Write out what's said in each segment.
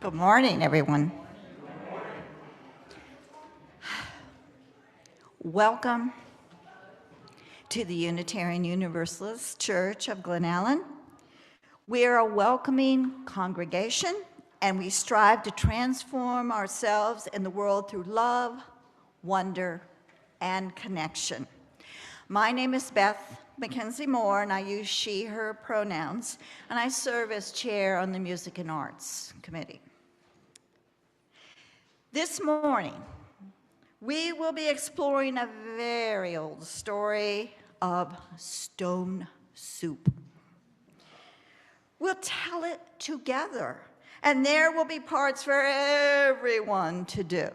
Good morning, everyone. Welcome to the Unitarian Universalist Church of Glen. We are a welcoming congregation, and we strive to transform ourselves and the world through love, wonder, and connection. My name is Beth Mackenzie Moore, and I use she, her pronouns, and I serve as chair on the Music and Arts Committee. This morning, we will be exploring a very old story of stone soup. We'll tell it together, and there will be parts for everyone to do.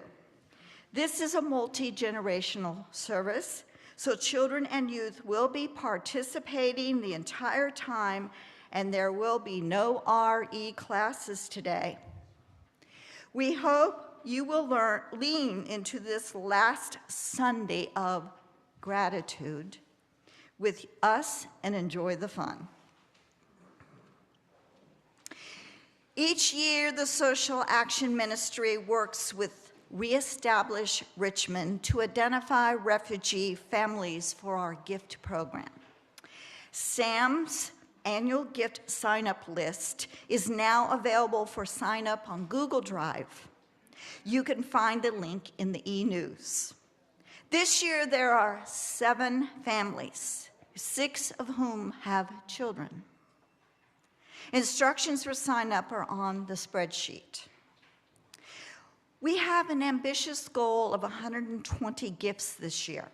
This is a multi-generational service, so children and youth will be participating the entire time, and there will be no RE classes today. We hope you will lean into this last Sunday of gratitude with us and enjoy the fun. Each year, the Social Action Ministry works with Reestablish Richmond to identify refugee families for our gift program. Sam's annual gift sign-up list is now available for sign-up on Google Drive. You can find the link in the e-news. This year, there are 7 families, 6 of whom have children. Instructions for sign-up are on the spreadsheet. We have an ambitious goal of 120 gifts this year,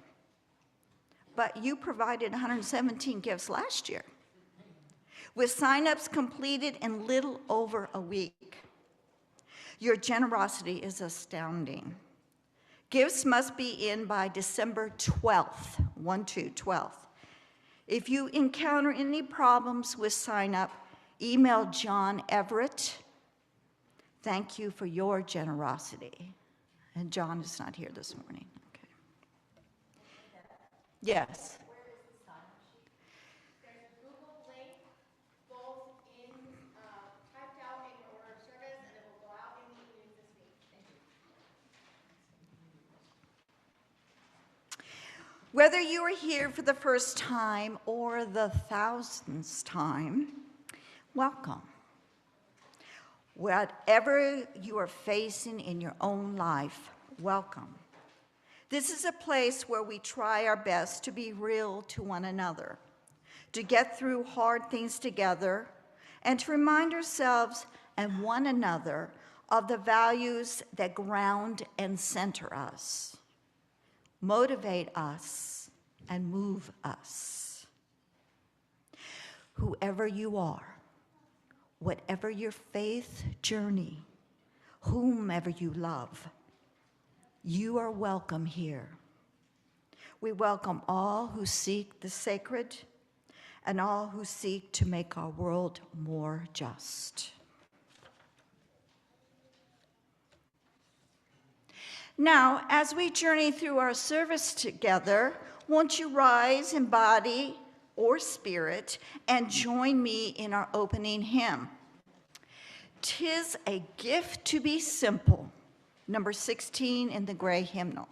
but you provided 117 gifts last year, with sign-ups completed in little over a week. Your generosity is astounding. Gifts must be in by December 12th, 12th. If you encounter any problems with sign-up, email John Everett. Thank you for your generosity. And John is not here this morning. Okay. Yes. Where is the sign-up sheet? There's a Google link, both typed out in your order of service, and it will go out in the news this week. Thank you. Whether you are here for the first time or the 1000th time, welcome. Whatever you are facing in your own life, welcome. This is a place where we try our best to be real to one another, to get through hard things together, and to remind ourselves and one another of the values that ground and center us, motivate us, and move us. Whoever you are, whatever your faith journey, whomever you love, you are welcome here. We welcome all who seek the sacred and all who seek to make our world more just. Now, as we journey through our service together, won't you rise in body or spirit and join me in our opening hymn? 'Tis a gift to be simple, number 16 in the gray hymnal.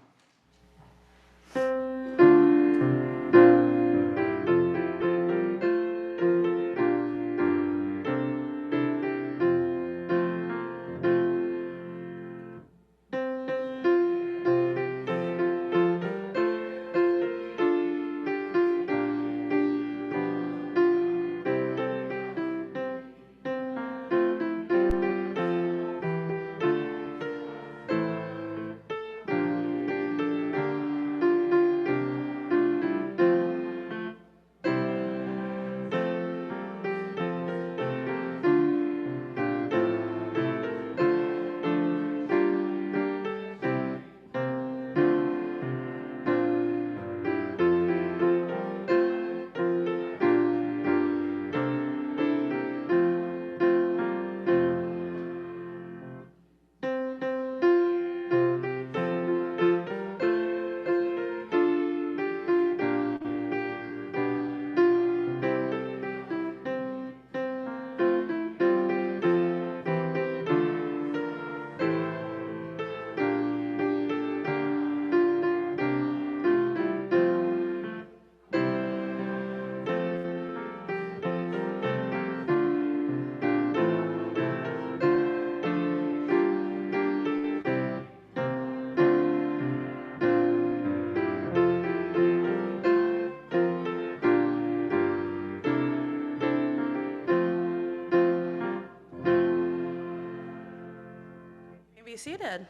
be seated.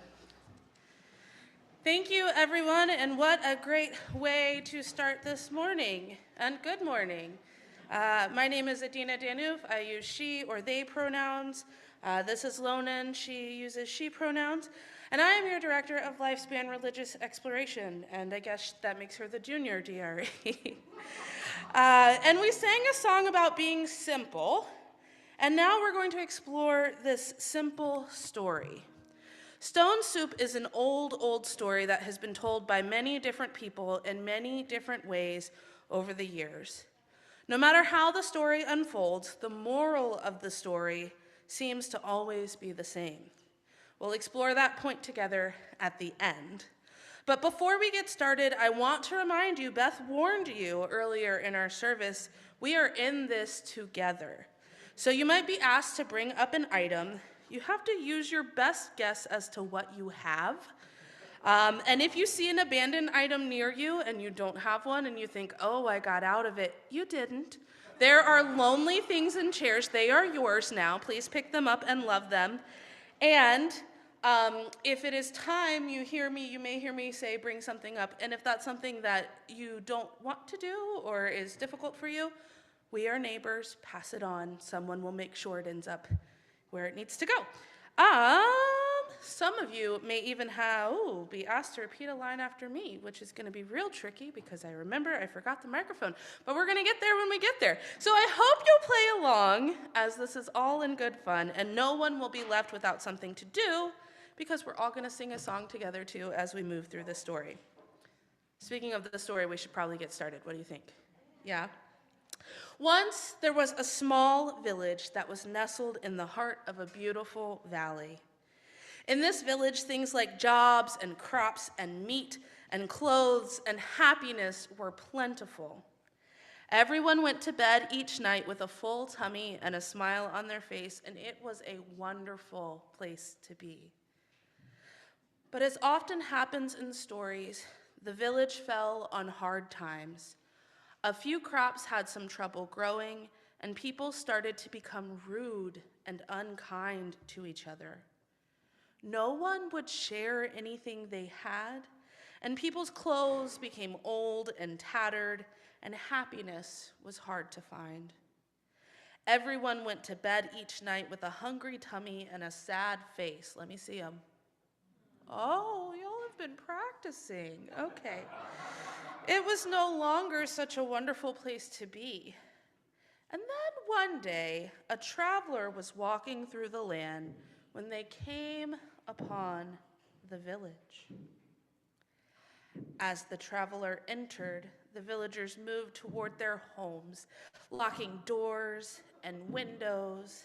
Thank you, everyone, and what a great way to start this morning, and good morning. My name is Adina Danuf. I use she or they pronouns. This is Lonan. She uses she pronouns. And I am your Director of Lifespan Religious Exploration, and I guess that makes her the junior DRE. And we sang a song about being simple, and now we're going to explore this simple story. Stone Soup is an old story that has been told by many different people in many different ways over the years. No matter how the story unfolds, the moral of the story seems to always be the same. We'll explore that point together at the end. But before we get started, I want to remind you, Beth warned you earlier in our service, we are in this together. So you might be asked to bring up an item. You have to use your best guess as to what you have. And if you see an abandoned item near you and you don't have one and you think, oh, I got out of it, you didn't. There are lonely things in chairs. They are yours now. Please pick them up and love them. And if it is time, you may hear me say, bring something up. And if that's something that you don't want to do or is difficult for you, we are neighbors. Pass it on. Someone will make sure it ends up where it needs to go. Some of you may even be asked to repeat a line after me, which is going to be real tricky because I forgot the microphone. But we're going to get there when we get there. So I hope you'll play along, as this is all in good fun, and no one will be left without something to do, because we're all going to sing a song together, too, as we move through this story. Speaking of the story, we should probably get started. What do you think? Yeah? Once, there was a small village that was nestled in the heart of a beautiful valley. In this village, things like jobs and crops and meat and clothes and happiness were plentiful. Everyone went to bed each night with a full tummy and a smile on their face, and it was a wonderful place to be. But as often happens in stories, the village fell on hard times. A few crops had some trouble growing, and people started to become rude and unkind to each other. No one would share anything they had, and people's clothes became old and tattered, and happiness was hard to find. Everyone went to bed each night with a hungry tummy and a sad face. Let me see them. Oh, y'all have been practicing. Okay. It was no longer such a wonderful place to be. And then one day, a traveler was walking through the land when they came upon the village. As the traveler entered, the villagers moved toward their homes, locking doors and windows.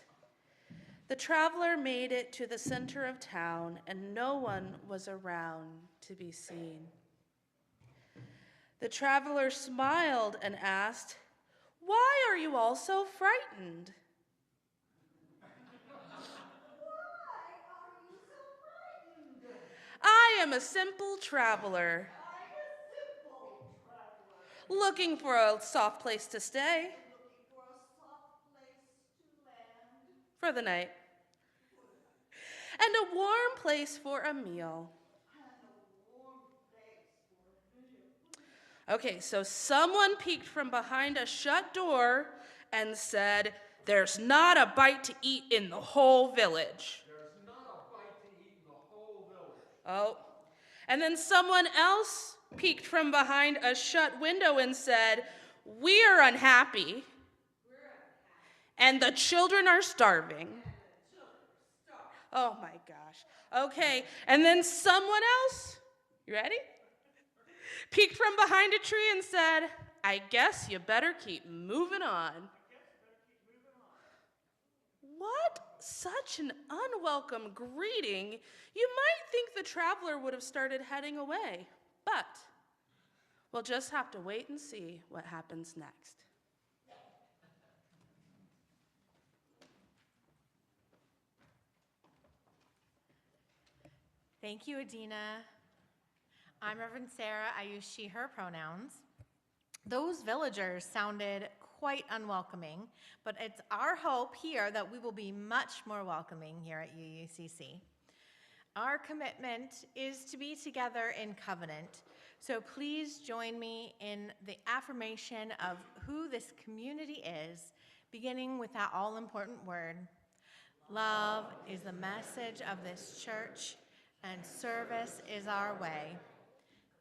The traveler made it to the center of town, and no one was around to be seen. The traveler smiled and asked, "Why are you all so frightened?" "I am a simple traveler, looking for a soft place to stay for the night, and a warm place for a meal." Okay, so someone peeked from behind a shut door and said, "There's not a bite to eat in the whole village." There's not a bite to eat in the whole village. Oh. And then someone else peeked from behind a shut window and said, "We are unhappy. And the children are starving." Oh my gosh. Okay, and then someone else, you ready? Peeked from behind a tree and said, "I guess you better keep moving on." What? Such an unwelcome greeting. You might think the traveler would have started heading away, but we'll just have to wait and see what happens next. Thank you, Adina. I'm Reverend Sarah. I use she, her pronouns. Those villagers sounded quite unwelcoming, but it's our hope here that we will be much more welcoming here at UUCC. Our commitment is to be together in covenant. So please join me in the affirmation of who this community is, beginning with that all-important word. Love is the message of this church, and service is our way.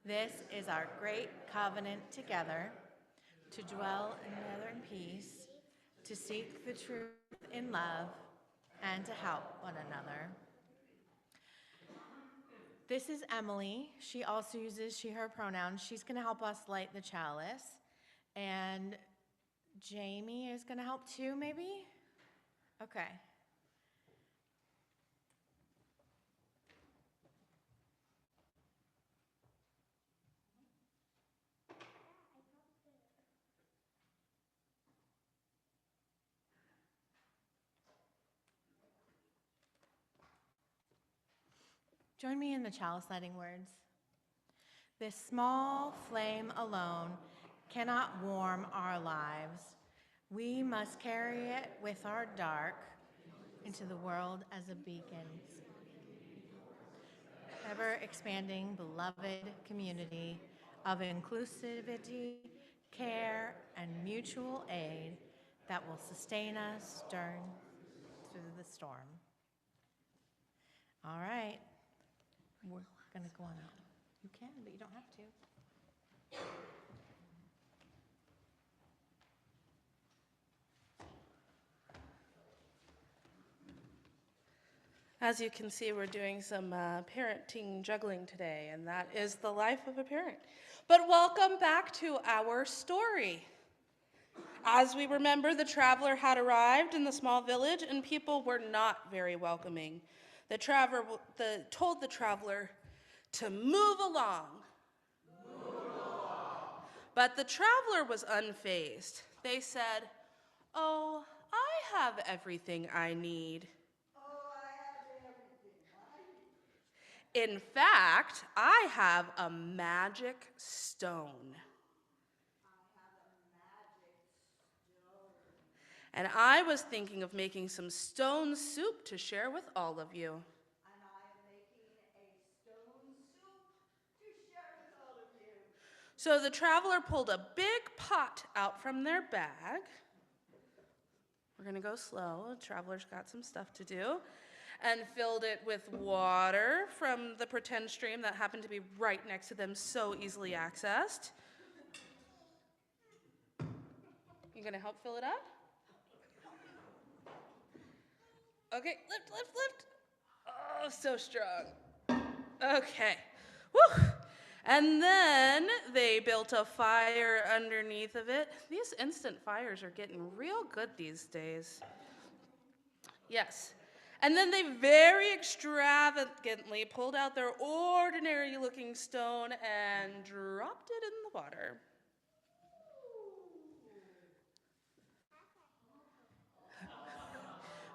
This is our great covenant together, to dwell together in peace, to seek the truth in love, and to help one another. This is Emily. She also uses she, her pronouns. She's going to help us light the chalice. And Jamie is going to help too, maybe? Okay. Join me in the chalice lighting words. This small flame alone cannot warm our lives. We must carry it with our dark into the world as a beacon. Ever expanding, beloved community of inclusivity, care, and mutual aid that will sustain us through the storm. All right. We're going to go on out. You can, but you don't have to. As you can see, we're doing some parenting juggling today, and that is the life of a parent. But welcome back to our story. As we remember, the traveler had arrived in the small village, and people were not very welcoming. The traveler told the traveler to move along. But the traveler was unfazed. They said, "Oh, I have everything I need. In fact, I have a magic stone. And I was thinking of making some stone soup to share with all of you." And I am making a stone soup to share with all of you. So the traveler pulled a big pot out from their bag. We're going to go slow. The traveler's got some stuff to do. And filled it with water from the pretend stream that happened to be right next to them, so easily accessed. You going to help fill it up? Okay, lift. Oh, so strong. Okay. Woo! And then they built a fire underneath of it. These instant fires are getting real good these days. Yes. And then they very extravagantly pulled out their ordinary-looking stone and dropped it in the water.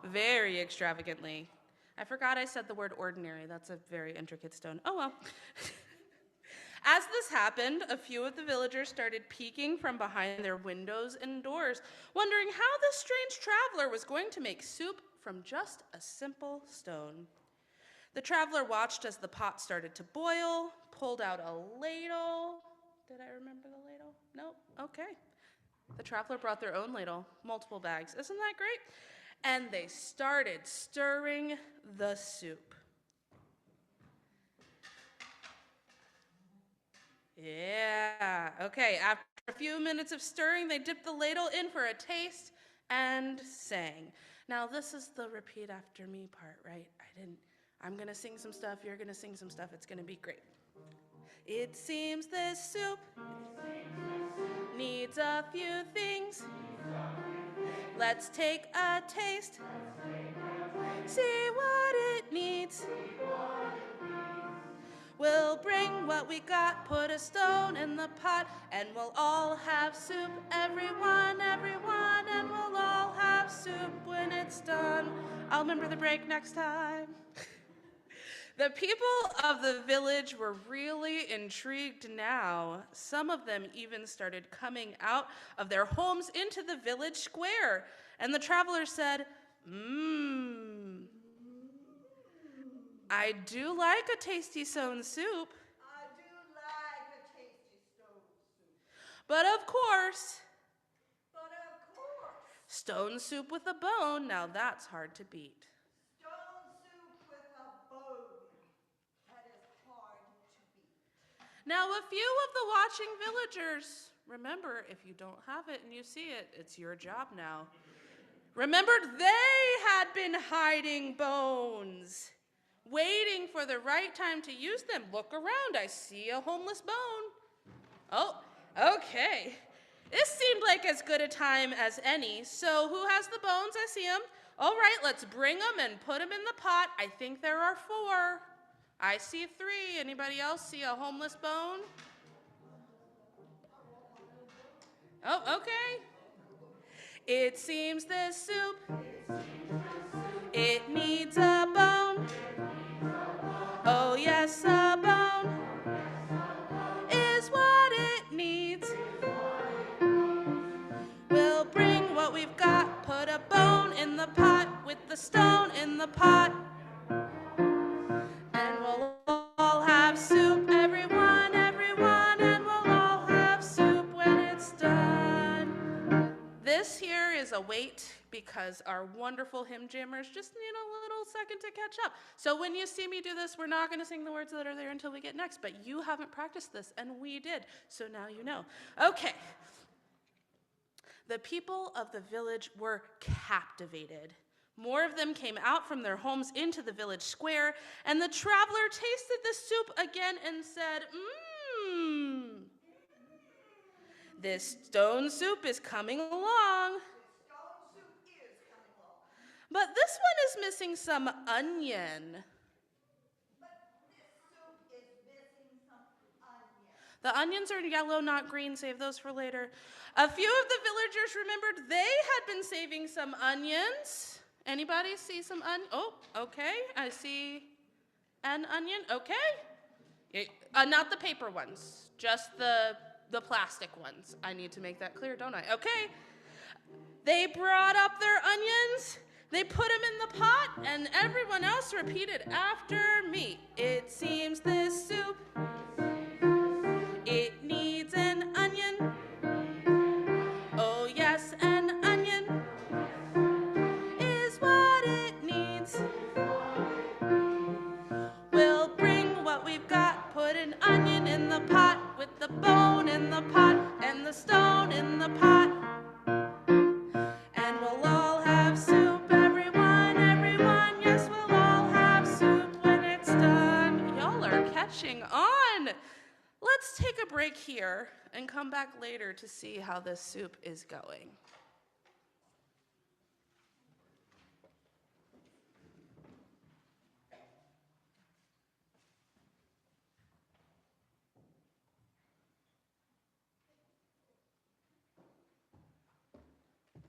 Very extravagantly. I forgot I said the word ordinary. That's a very intricate stone. Oh well. As this happened, a few of the villagers started peeking from behind their windows and doors, wondering how this strange traveler was going to make soup from just a simple stone. The traveler watched as the pot started to boil, pulled out a ladle. Did I remember the ladle? Nope. Okay. The traveler brought their own ladle, multiple bags. Isn't that great? And they started stirring the soup. Yeah, okay. After a few minutes of stirring, they dipped the ladle in for a taste and sang. Now, this is the repeat after me part, right? I'm going to sing some stuff, you're going to sing some stuff. It's going to be great. It seems this soup needs a few things. Let's take a taste. See what it needs. We'll bring what we got, put a stone in the pot, and we'll all have soup. Everyone, and we'll all have soup when it's done. I'll remember the break next time. The people of the village were really intrigued now. Some of them even started coming out of their homes into the village square. And the traveler said, I do like a tasty stone soup. I do like a tasty stone soup. But of course, Stone stone soup with a bone, now that's hard to beat. soup with a bone. That is hard to beat. Now, a few of the watching villagers, remember, if you don't have it and you see it, it's your job now. Remembered they had been hiding bones, waiting for the right time to use them. Look around, I see a homeless bone. Oh, okay. This seemed like as good a time as any. So who has the bones? I see them. All right, let's bring them and put them in the pot. I think there are 4. I see 3. Anybody else see a homeless bone? Oh, okay. It seems this soup, it needs a bone. Oh yes, a bone is what it needs. We'll bring what we've got, put a bone in the pot with the stone in the pot. And we'll all have soup, everyone, and we'll all have soup when it's done. This here is a wait because our wonderful hymn jammers just need a little second to catch up. So when you see me do this, we're not going to sing the words that are there until we get next, but you haven't practiced this, and we did, so now you know. Okay. The people of the village were captivated. More of them came out from their homes into the village square, and the traveler tasted the soup again and said, this stone soup is coming along. But this one is missing some onion. The onions are yellow, not green. Save those for later. A few of the villagers remembered they had been saving some onions. Anybody see some onion? Oh, okay. I see an onion. Okay. Not the paper ones, just the plastic ones. I need to make that clear, don't I? Okay. They brought up their onions. They put them in the pot, and everyone else repeated after me. It seems this soup, it needs an onion. Oh yes, an onion is what it needs. We'll bring what we've got, put an onion in the pot with the bone in the pot and the stone in the pot. And we'll all have soup, everyone, yes, we'll all have soup when it's done. Y'all are catching on. Let's take a break here and come back later to see how this soup is going.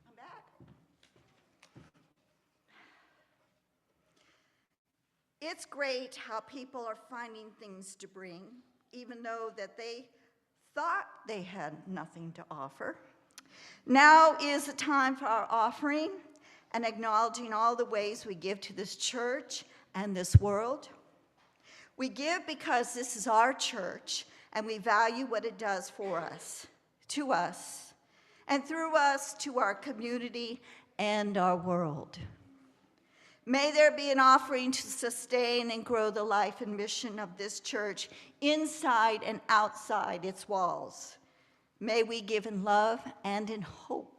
I'm back. It's great how people are finding things to bring, even though that they thought they had nothing to offer. Now is the time for our offering and acknowledging all the ways we give to this church and this world. We give because this is our church and we value what it does for us, to us, and through us to our community and our world. May there be an offering to sustain and grow the life and mission of this church inside and outside its walls. May we give in love and in hope.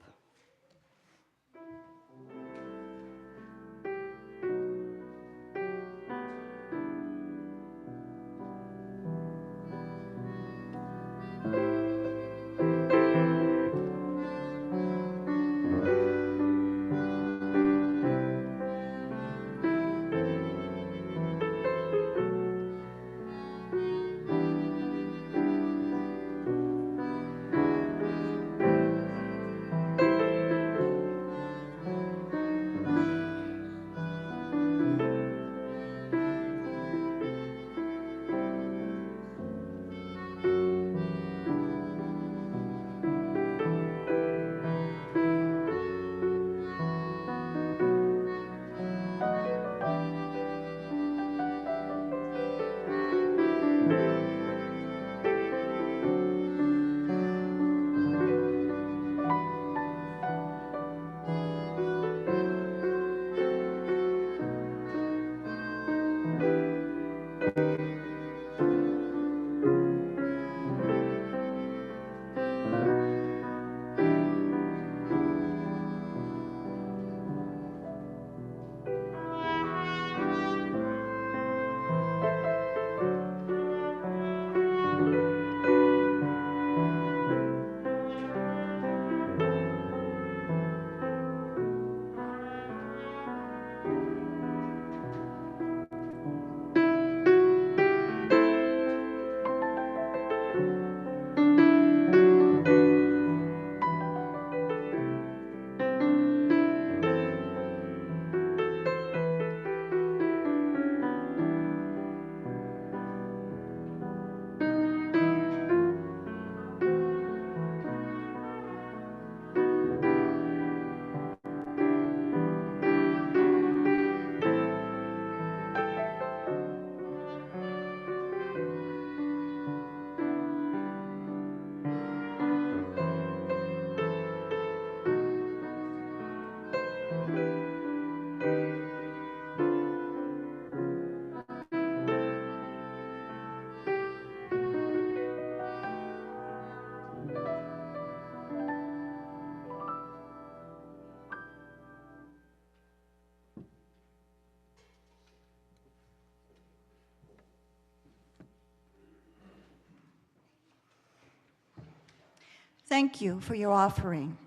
Thank you for your offering.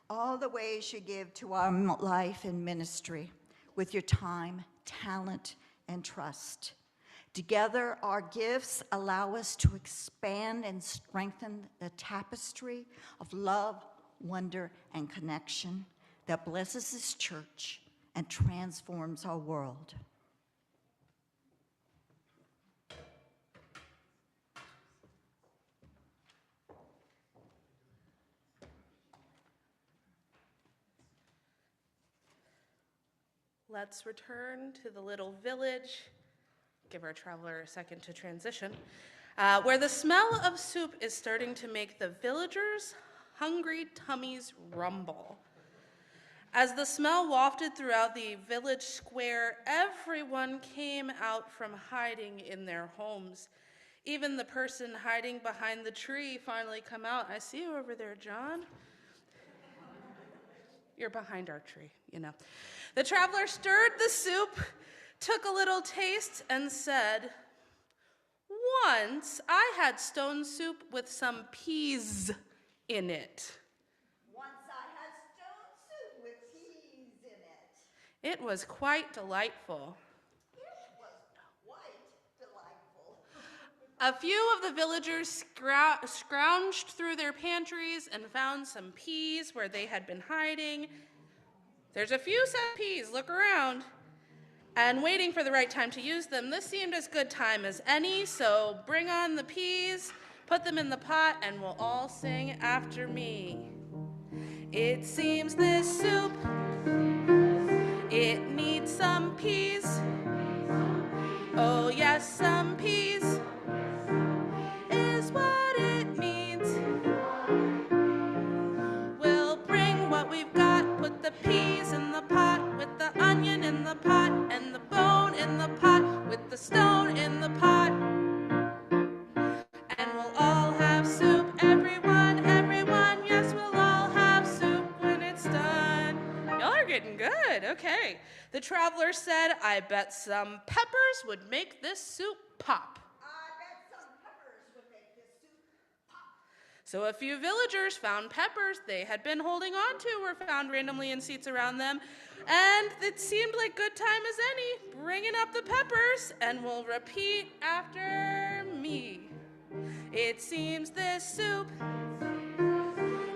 All the ways you give to our life and ministry with your time, talent, and trust. Together, our gifts allow us to expand and strengthen the tapestry of love, wonder, and connection that blesses this church and transforms our world. Let's return to the little village, give our traveler a second to transition, where the smell of soup is starting to make the villagers' hungry tummies rumble. As the smell wafted throughout the village square, everyone came out from hiding in their homes. Even the person hiding behind the tree finally come out. I see you over there, John. You're behind our tree, you know. The traveler stirred the soup, took a little taste, and said, "Once I had stone soup with some peas in it. Once I had stone soup with peas in it. It was quite delightful." It was quite delightful. A few of the villagers scrounged through their pantries and found some peas where they had been hiding. There's a few set of peas, look around. And waiting for the right time to use them, this seemed as good time as any, so bring on the peas, put them in the pot, and we'll all sing after me. It seems this soup, it needs some peas. Oh yes, some peas is what it needs. We'll bring what we've got, put the peas in the pot, with the onion in the pot, and the bone in the pot, with the stone in the pot. And we'll all have soup, everyone, everyone, yes, we'll all have soup when it's done. Y'all are getting good, okay. The traveler said, "I bet some peppers would make this soup pop." I bet some peppers would make this soup pop. So a few villagers found peppers they had been holding on to or found randomly in seats around them, and it seemed like good time as any, bringing up the peppers, and we'll repeat after me. It seems this soup,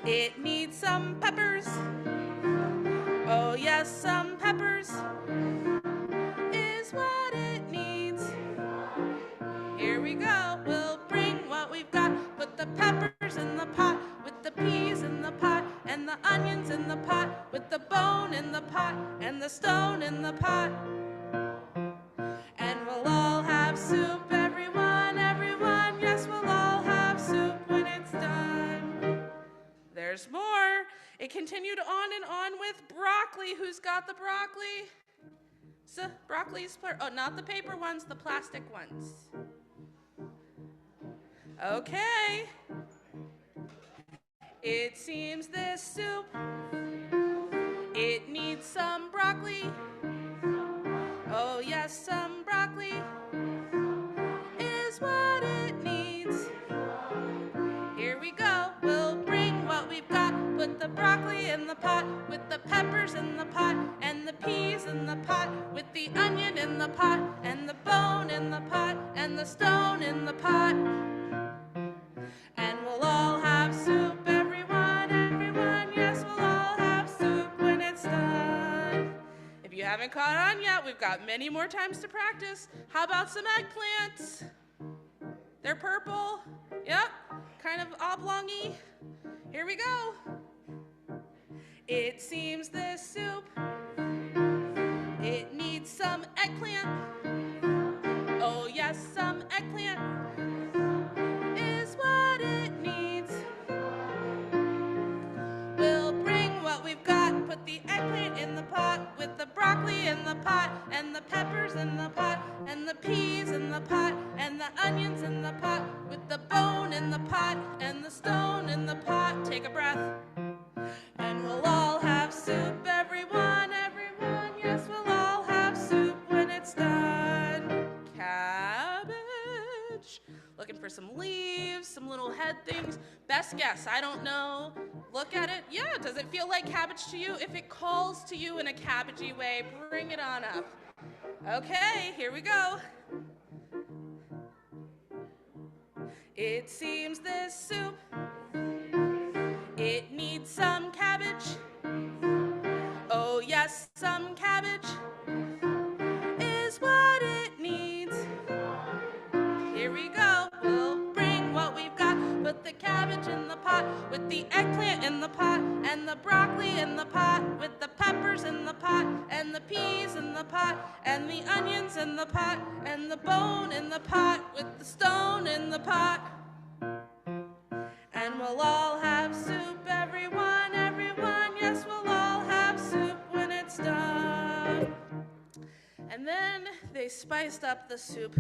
it needs some peppers. Oh yes, some peppers is what it needs. Here we go, we'll bring what we've got, put the peppers in the pot, with the peas in the pot, and the onions in the pot, with the bone in the pot, and the stone in the pot. And we'll all have soup, everyone, everyone, yes, we'll all have soup when it's done. There's more. It continued on with broccoli. Who's got the broccoli? So, broccoli's, oh, not the paper ones, the plastic ones. Okay. It seems this soup, it needs some broccoli. Oh yes, some broccoli is what it needs. Here we go, we'll bring what we've got, put the broccoli in the pot, with the peppers in the pot, and the peas in the pot, with the onion in the pot, and the bone in the pot, and the stone in the pot. And we'll all have soup, everyone, everyone, yes, we'll all have soup when it's done. If you haven't caught on yet, we've got many more times to practice. How about some eggplants? They're purple. Yep, kind of oblong-y. Here we go. It seems this soup, it needs some eggplant. Oh yes, some eggplant is what it needs. We'll bring what we've got, put the eggplant said things. Best guess, I don't know. Look at it. Yeah, does it feel like cabbage to you? If it calls to you in a cabbagey way, bring it on up. Okay, here we go. It seems this soup, it needs some cabbage. Oh yes, some cabbage is what it needs. Here we go, we'll bring what we've got. Put the cabbage in the pot, with the eggplant in the pot, and the broccoli in the pot, with the peppers in the pot, and the peas in the pot, and the onions in the pot, and the bone in the pot, with the stone in the pot. And we'll all have soup, everyone, everyone, yes, we'll all have soup when it's done. And then they spiced up the soup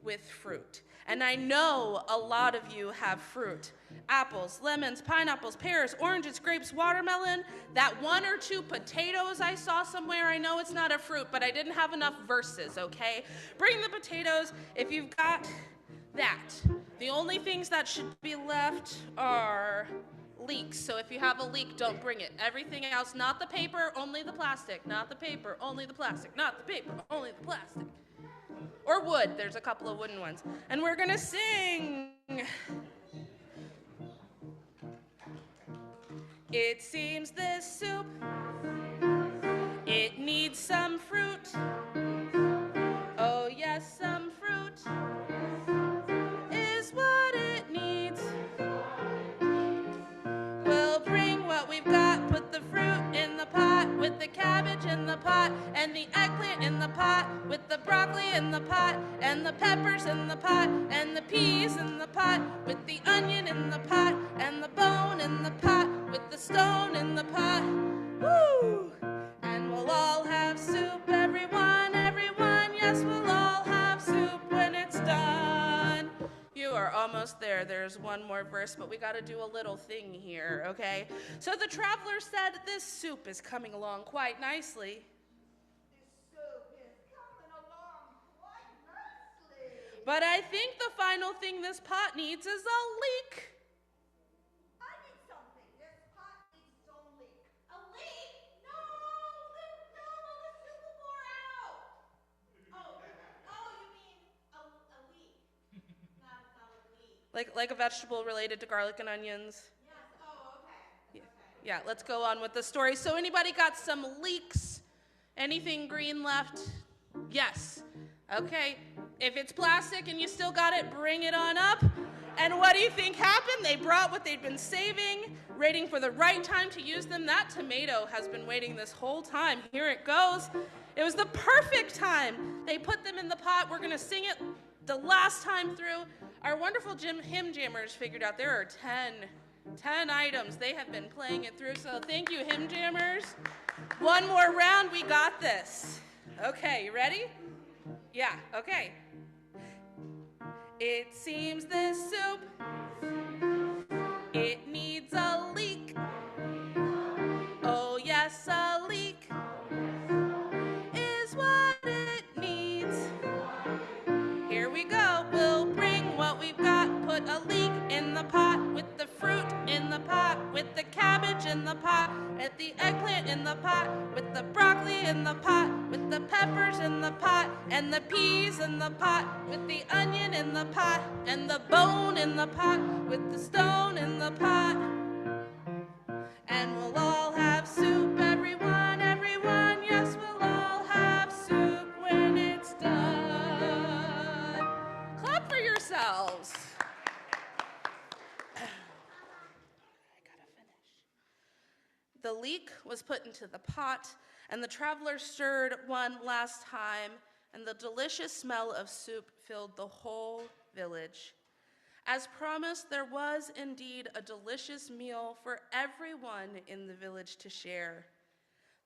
with fruit. And I know a lot of you have fruit. Apples, lemons, pineapples, pears, oranges, grapes, watermelon. That 1 or 2 potatoes I saw somewhere, I know it's not a fruit, but I didn't have enough verses, okay? Bring the potatoes if you've got that. The only things that should be left are leeks. So if you have a leek, don't bring it. Everything else, not the paper, only the plastic. Not the paper, only the plastic. Not the paper, only the plastic. Or wood. There's a couple of wooden ones. And we're going to sing. It seems this soup, it needs some fruit. Oh yes, some fruit is what it needs. We'll bring what we've got, put the fruit in the pot, with the cabbage in the pot, and the eggplant in the pot, with the broccoli in the pot, and the peppers in the pot, and the peas in the pot, with the onion in the pot, and the bone in the pot, with the stone in the pot. Woo! And we'll all have soup, everyone, everyone, yes, we'll all have soup when it's done. You are almost there. There's one more verse, but we got to do a little thing here, okay? So the traveler said, this soup is coming along quite nicely. This soup is coming along quite nicely. But I think the final thing this pot needs is a leak. I need something. This pot needs its own leak. A leak? No, the soup will pour out. Oh, you mean a leak, not a leak. Like a vegetable related to garlic and onions. Yes, oh, okay. Yeah, let's go on with the story. So anybody got some leeks? Anything green left? Yes. Okay. If it's plastic and you still got it, bring it on up. And what do you think happened? They brought what they'd been saving, waiting for the right time to use them. That tomato has been waiting this whole time. Here it goes. It was the perfect time. They put them in the pot. We're going to sing it the last time through. Our wonderful hymn jammers figured out there are 10 items. They have been playing it through, so thank you, hymn jammers. One more round, we got this. Okay, you ready? Yeah, okay. It seems this soup, it needs a leak. Oh yes, a leak is what it needs. Here we go, we'll bring what we've got. Put a leek in the pot, with the fruit in the pot, with the cabbage in the pot, with the eggplant in the pot, with the broccoli in the pot, with the peppers in the pot, and the peas in the pot, with the onion in the pot, and the bone in the pot, with the stone in the pot. And we'll all have soup, everyone, everyone, yes, we'll all have soup when it's done. Clap for yourselves. The leek was put into the pot, and the traveler stirred one last time, and the delicious smell of soup filled the whole village. As promised, there was indeed a delicious meal for everyone in the village to share.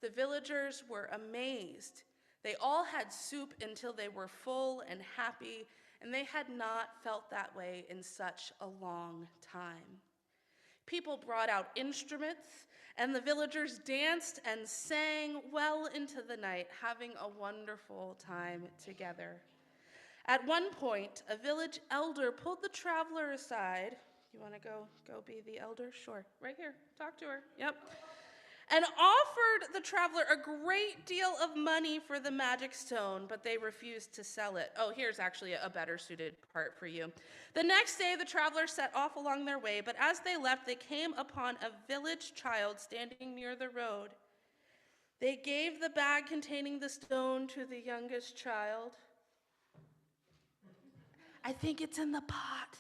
The villagers were amazed. They all had soup until they were full and happy, and they had not felt that way in such a long time. People brought out instruments, and the villagers danced and sang well into the night, having a wonderful time together. At one point, a village elder pulled the traveler aside, You want to go be the elder? Sure. Right here. Talk to her. Yep. And offered the traveler a great deal of money for the magic stone, but they refused to sell it. Oh, here's actually a better suited part for you. The next day, the travelers set off along their way, but as they left, they came upon a village child standing near the road. They gave the bag containing the stone to the youngest child. I think it's in the pot.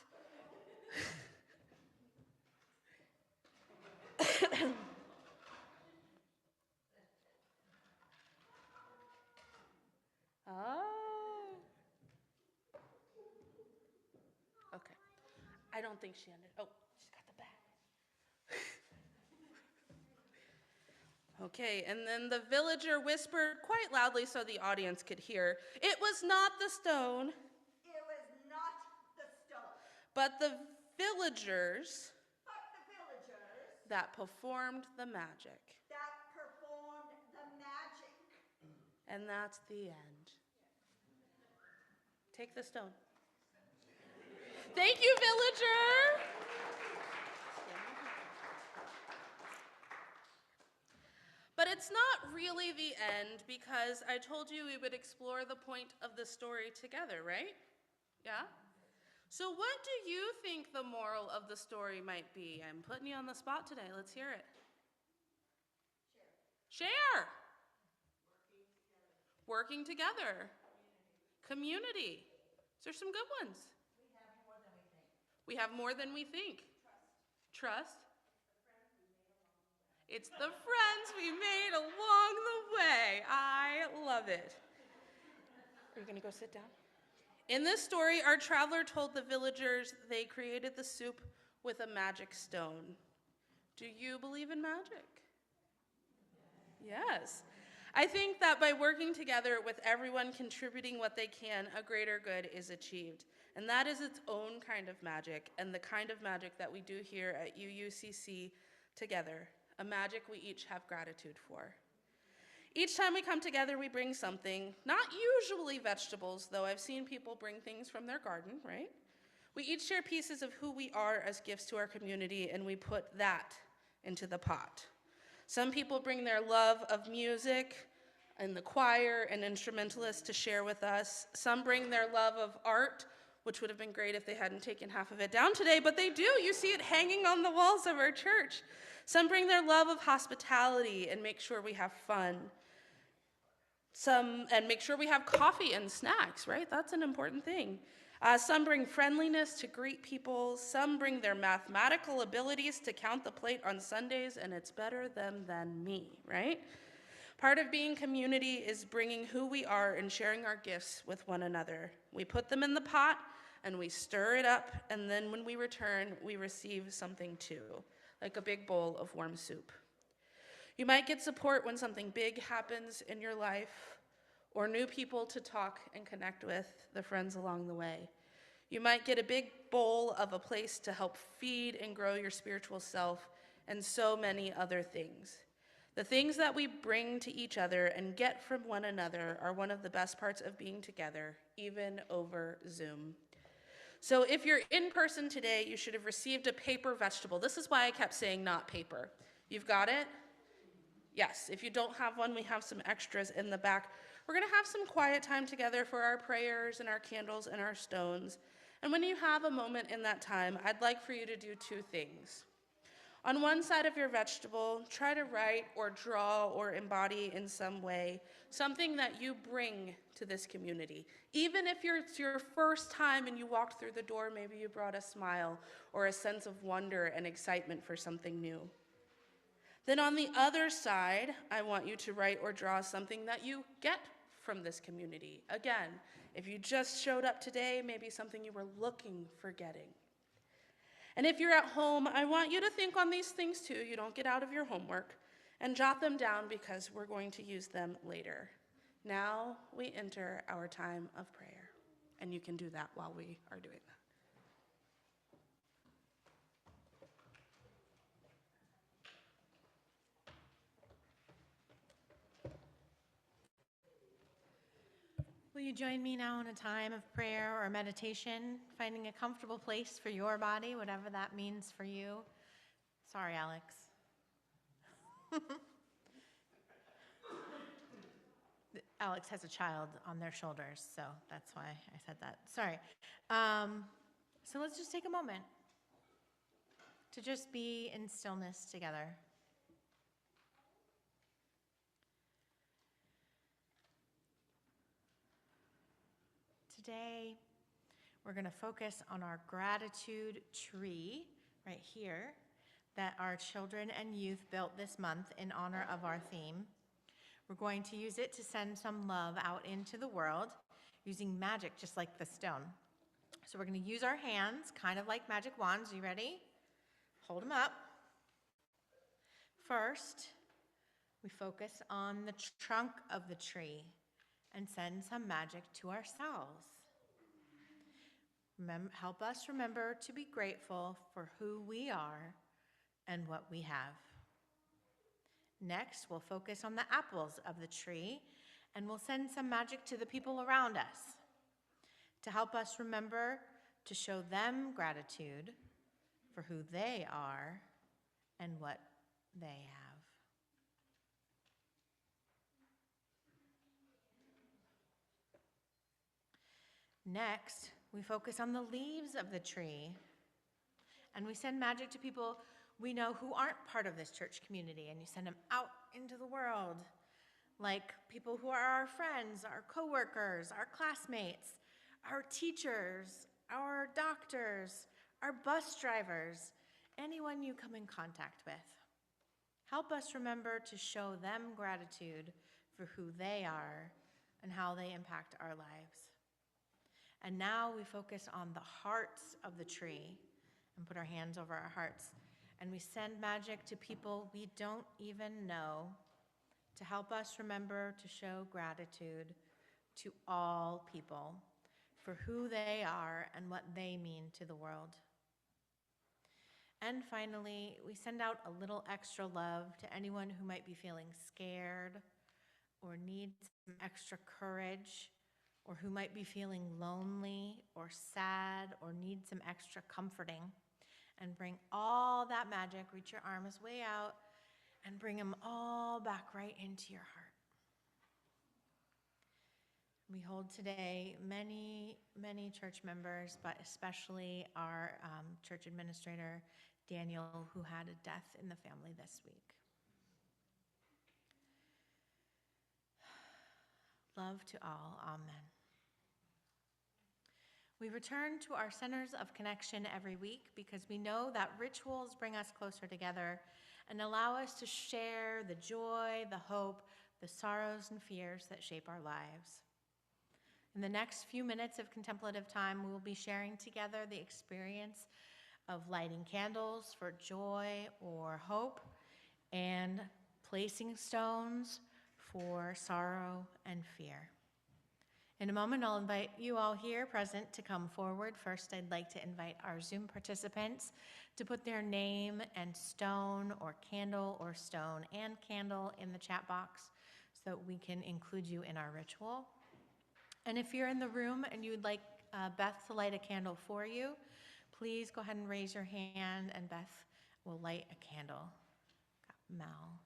Oh. Okay. I don't think she ended. Oh, she's got the bag. Okay, and then the villager whispered quite loudly so the audience could hear, "It was not the stone, It was not the stone, but the villagers but the villagers that performed the magic." that performed the magic. And that's the end. Take the stone. Thank you, villager. But it's not really the end because I told you we would explore the point of the story together, right? Yeah? So what do you think the moral of the story might be? I'm putting you on the spot today. Let's hear it. Share. Working together. Community. There's some good ones. We have more than we think. Trust. It's the friends we made along the way. I love it. Are you going to go sit down? In this story, our traveler told the villagers they created the soup with a magic stone. Do you believe in magic? Yes. I think that by working together with everyone contributing what they can, a greater good is achieved. And that is its own kind of magic, and the kind of magic that we do here at UUCC together, a magic we each have gratitude for. Each time we come together, we bring something, not usually vegetables, though I've seen people bring things from their garden, right? We each share pieces of who we are as gifts to our community, and we put that into the pot. Some people bring their love of music and the choir and instrumentalists to share with us. Some bring their love of art, which would have been great if they hadn't taken half of it down today, but they do. You see it hanging on the walls of our church. Some bring their love of hospitality and make sure we have fun. And make sure we have coffee and snacks, right? That's an important thing. Some bring friendliness to greet people. Some bring their mathematical abilities to count the plate on Sundays, and it's better them than me, right? Part of being community is bringing who we are and sharing our gifts with one another. We put them in the pot, and we stir it up, and then when we return, we receive something too, like a big bowl of warm soup. You might get support when something big happens in your life, or new people to talk and connect with, the friends along the way. You might get a big bowl of a place to help feed and grow your spiritual self, and so many other things. The things that we bring to each other and get from one another are one of the best parts of being together, even over Zoom. So if you're in person today, you should have received a paper vegetable. This is why I kept saying not paper. You've got it? Yes, if you don't have one, we have some extras in the back. We're going to have some quiet time together for our prayers and our candles and our stones. And when you have a moment in that time, I'd like for you to do two things. On one side of your vegetable, try to write or draw or embody in some way something that you bring to this community. Even if it's your first time and you walked through the door, maybe you brought a smile or a sense of wonder and excitement for something new. Then on the other side, I want you to write or draw something that you get from this community. Again, if you just showed up today, maybe something you were looking for getting. And if you're at home, I want you to think on these things too. You don't get out of your homework, and jot them down because we're going to use them later. Now we enter our time of prayer, and you can do that while we are doing that. Will you join me now in a time of prayer or meditation, finding a comfortable place for your body, whatever that means for you? Sorry, Alex. Alex has a child on their shoulders, so that's why I said that. Sorry. So let's just take a moment to just be in stillness together. Today, we're going to focus on our gratitude tree right here that our children and youth built this month in honor of our theme. We're going to use it to send some love out into the world using magic, just like the stone. So we're going to use our hands, kind of like magic wands. You ready? Hold them up. First, we focus on the trunk of the tree and send some magic to ourselves. Help us remember to be grateful for who we are and what we have. Next, we'll focus on the apples of the tree, and we'll send some magic to the people around us to help us remember to show them gratitude for who they are and what they have. Next, we focus on the leaves of the tree, and we send magic to people we know who aren't part of this church community, and you send them out into the world, like people who are our friends, our coworkers, our classmates, our teachers, our doctors, our bus drivers, anyone you come in contact with. Help us remember to show them gratitude for who they are and how they impact our lives. And now we focus on the hearts of the tree and put our hands over our hearts. And we send magic to people we don't even know to help us remember to show gratitude to all people for who they are and what they mean to the world. And finally, we send out a little extra love to anyone who might be feeling scared or needs some extra courage, or who might be feeling lonely or sad or need some extra comforting. And bring all that magic, reach your arms way out, and bring them all back right into your heart. We hold today many, many church members, but especially our church administrator, Daniel, who had a death in the family this week. Love to all, amen. We return to our centers of connection every week because we know that rituals bring us closer together and allow us to share the joy, the hope, the sorrows and fears that shape our lives. In the next few minutes of contemplative time, we will be sharing together the experience of lighting candles for joy or hope and placing stones for sorrow and fear. In a moment, I'll invite you all here present to come forward. First, I'd like to invite our Zoom participants to put their name and stone or candle or stone and candle in the chat box so that we can include you in our ritual. And if you're in the room and you'd like Beth to light a candle for you, please go ahead and raise your hand and Beth will light a candle. Got Mel.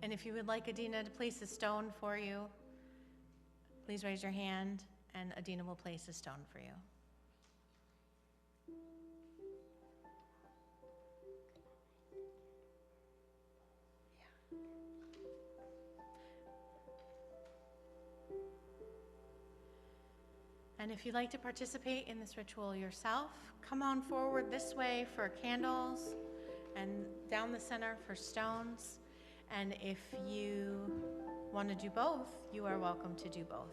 And if you would like Adina to place a stone for you, please raise your hand and Adina will place a stone for you. And if you'd like to participate in this ritual yourself, come on forward this way for candles and down the center for stones. And if you want to do both, you are welcome to do both.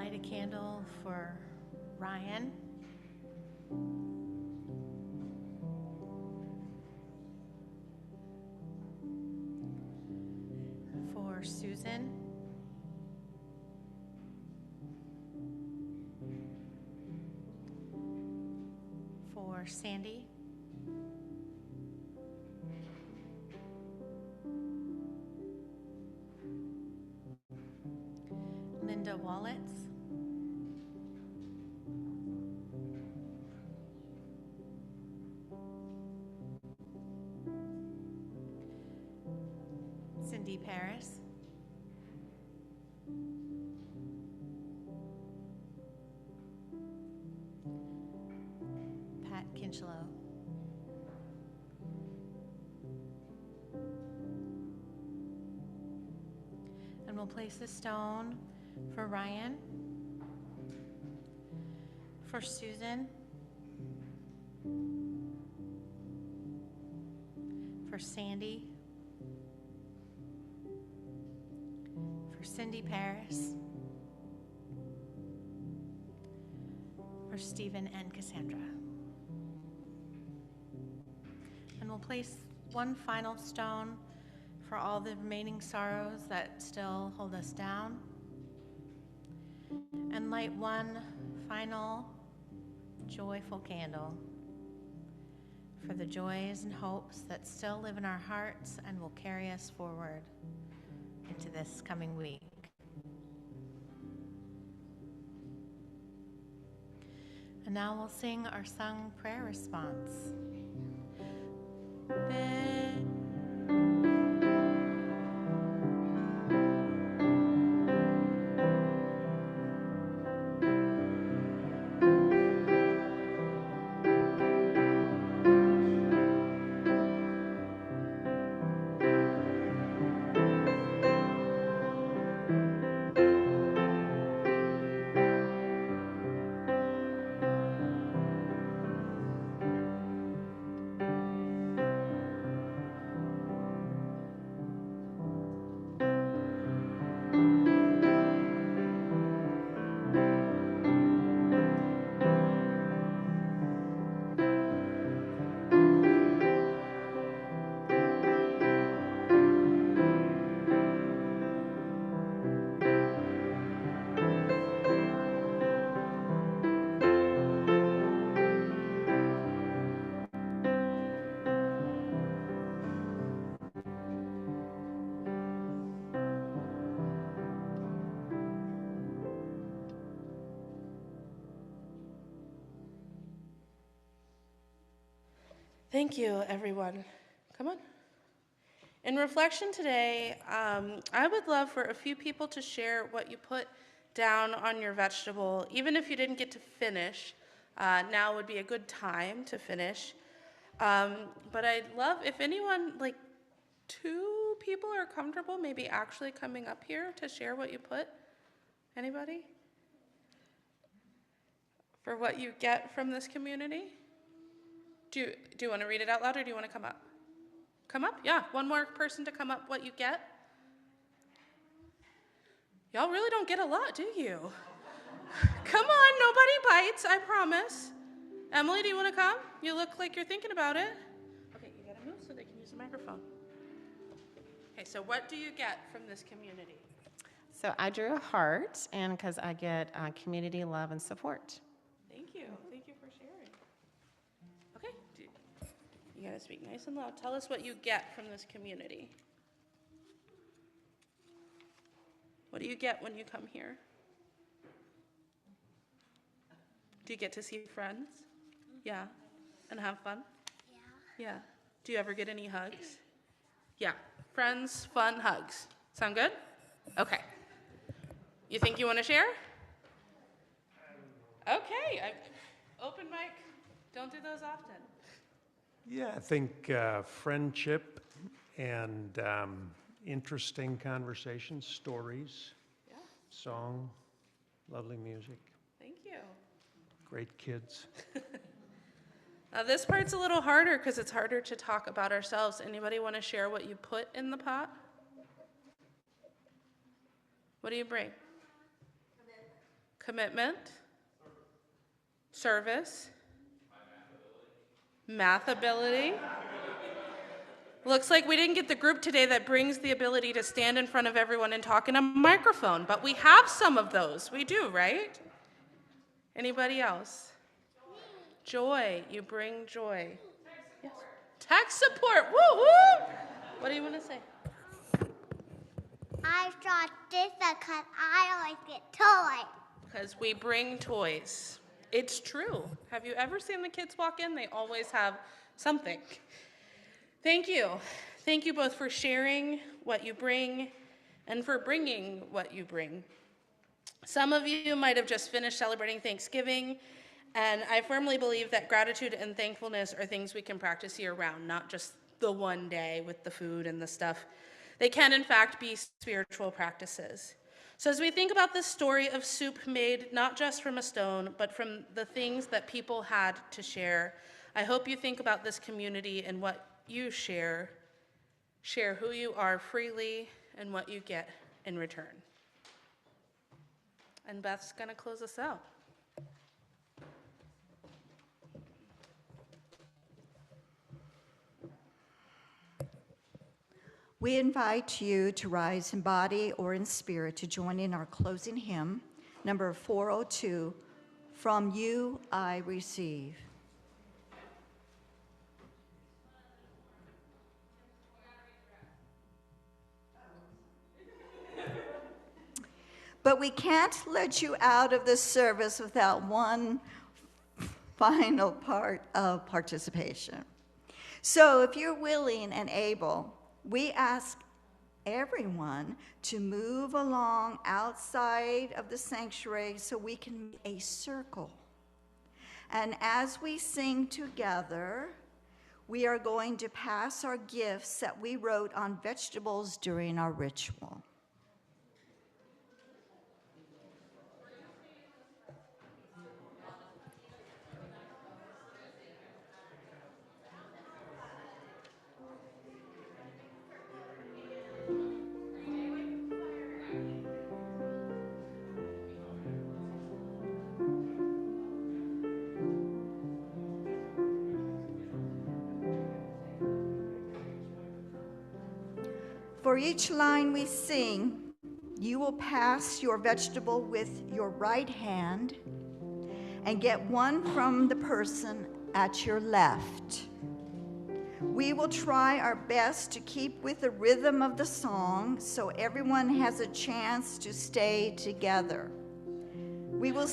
light a candle for Ryan. For Susan. For Sandy. Linda Wallets. Cindy Paris. Pat Kinchlow. And we'll place a stone for Ryan, for Susan, for Sandy, for Cindy Paris, for Stephen and Cassandra. And we'll place one final stone for all the remaining sorrows that still hold us down, and light one final joyful candle for the joys and hopes that still live in our hearts and will carry us forward into this coming week. And now we'll sing our sung prayer response. Thank you, everyone. Come on. In reflection today, I would love for a few people to share what you put down on your vegetable, even if you didn't get to finish. Now would be a good time to finish. But I'd love if anyone, like 2 people are comfortable maybe actually coming up here to share what you put. Anybody? For what you get from this community? Do you want to read it out loud, or do you want to come up? Come up? Yeah, one more person to come up, what you get. Y'all really don't get a lot, do you? Come on, nobody bites, I promise. Emily, do you want to come? You look like you're thinking about it. Okay, you got to move so they can use the microphone. Okay, so what do you get from this community? So I drew a heart, and because I get community love and support. Thank you. Thank you for sharing. Okay, you got to speak nice and loud. Tell us what you get from this community. What do you get when you come here? Do you get to see friends? Yeah. And have fun? Yeah. Yeah. Do you ever get any hugs? Yeah. Friends, fun, hugs. Sound good? Okay. You think you want to share? Okay. Open mic. Don't do those often. Yeah, I think friendship and interesting conversations, stories, Yeah. song, lovely music, Thank you. great kids. Now this part's a little harder because it's harder to talk about ourselves. Anybody want to share what you put in the pot? What do you bring? Commitment. Service. Math ability. Looks like we didn't get the group today that brings the ability to stand in front of everyone and talk in a microphone, but we have some of those. We do, right? Anybody else? Joy. You bring joy. Yes. Tech support. Woo woo! What do you want to say? I thought this because I always get toys. Because we bring toys. It's true. Have you ever seen the kids walk in? They always have something. Thank you. Thank you both for sharing what you bring and for bringing what you bring. Some of you might have just finished celebrating Thanksgiving, and I firmly believe that gratitude and thankfulness are things we can practice year-round, not just the one day with the food and the stuff. They can, in fact, be spiritual practices. So as we think about this story of soup made not just from a stone, but from the things that people had to share, I hope you think about this community and what you share who you are freely and what you get in return. And Beth's going to close us out. We invite you to rise in body or in spirit to join in our closing hymn, number 402, From You I Receive. But we can't let you out of this service without one final part of participation. So if you're willing and able, we ask everyone to move along outside of the sanctuary so we can make a circle. And as we sing together, we are going to pass our gifts that we wrote on vegetables during our ritual. For each line we sing, you will pass your vegetable with your right hand and get one from the person at your left. We will try our best to keep with the rhythm of the song so everyone has a chance to stay together. We will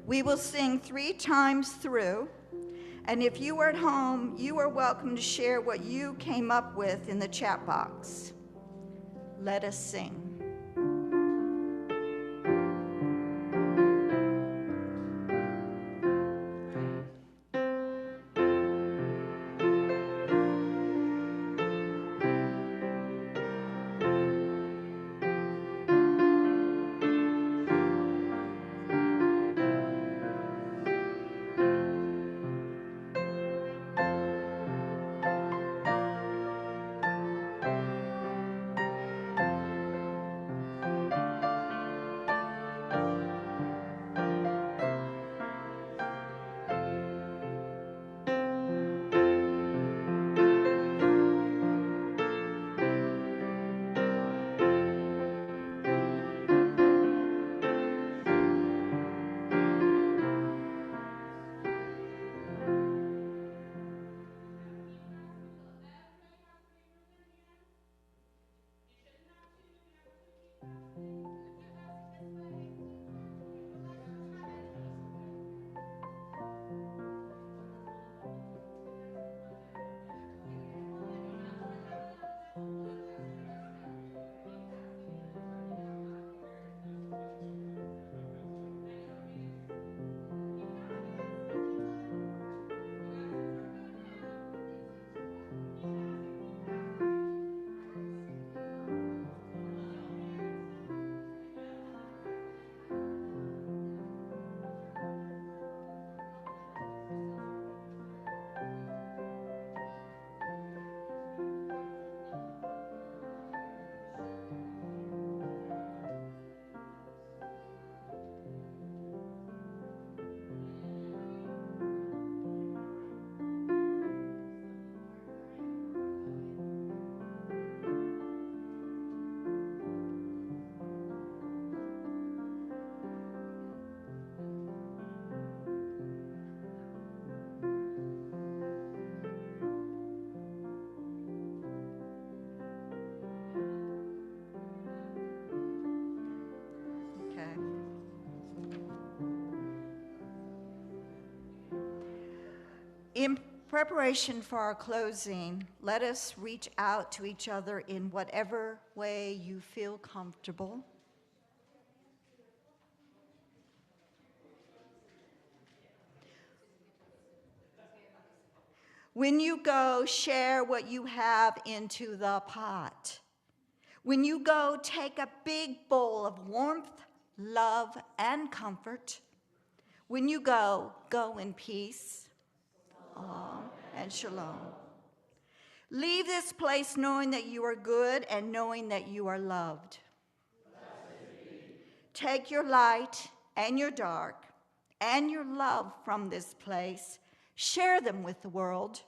We will sing 3 times through, and if you are at home, you are welcome to share what you came up with in the chat box. Let us sing. preparation for our closing, let us reach out to each other in whatever way you feel comfortable. When you go, share what you have into the pot. When you go, take a big bowl of warmth, love, and comfort. When you go, go in peace and shalom. Leave this place knowing that you are good and knowing that you are loved. Take your light and your dark and your love from this place. Share them with the world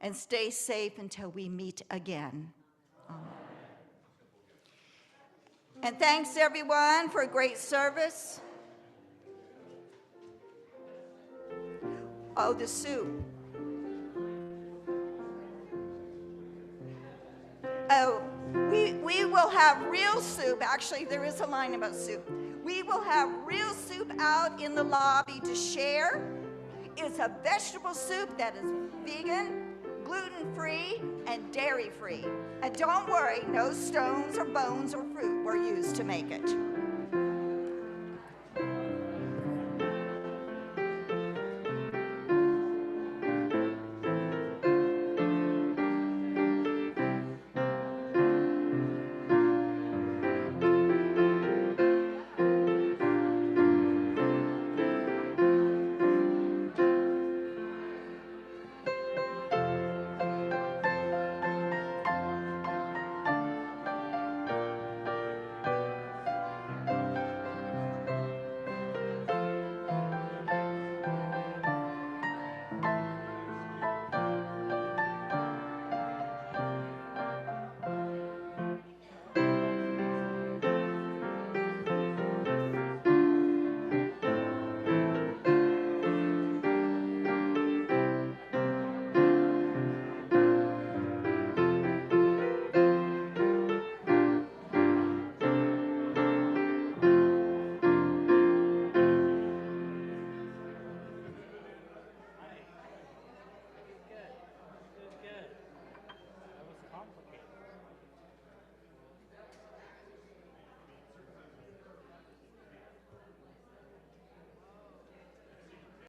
and stay safe until we meet again. Amen. And thanks everyone for a great service. Oh, the soup. Oh, we will have real soup. Actually, there is a line about soup. We will have real soup out in the lobby to share. It's a vegetable soup that is vegan, gluten-free, and dairy-free. And don't worry, no stones or bones or fruit were used to make it.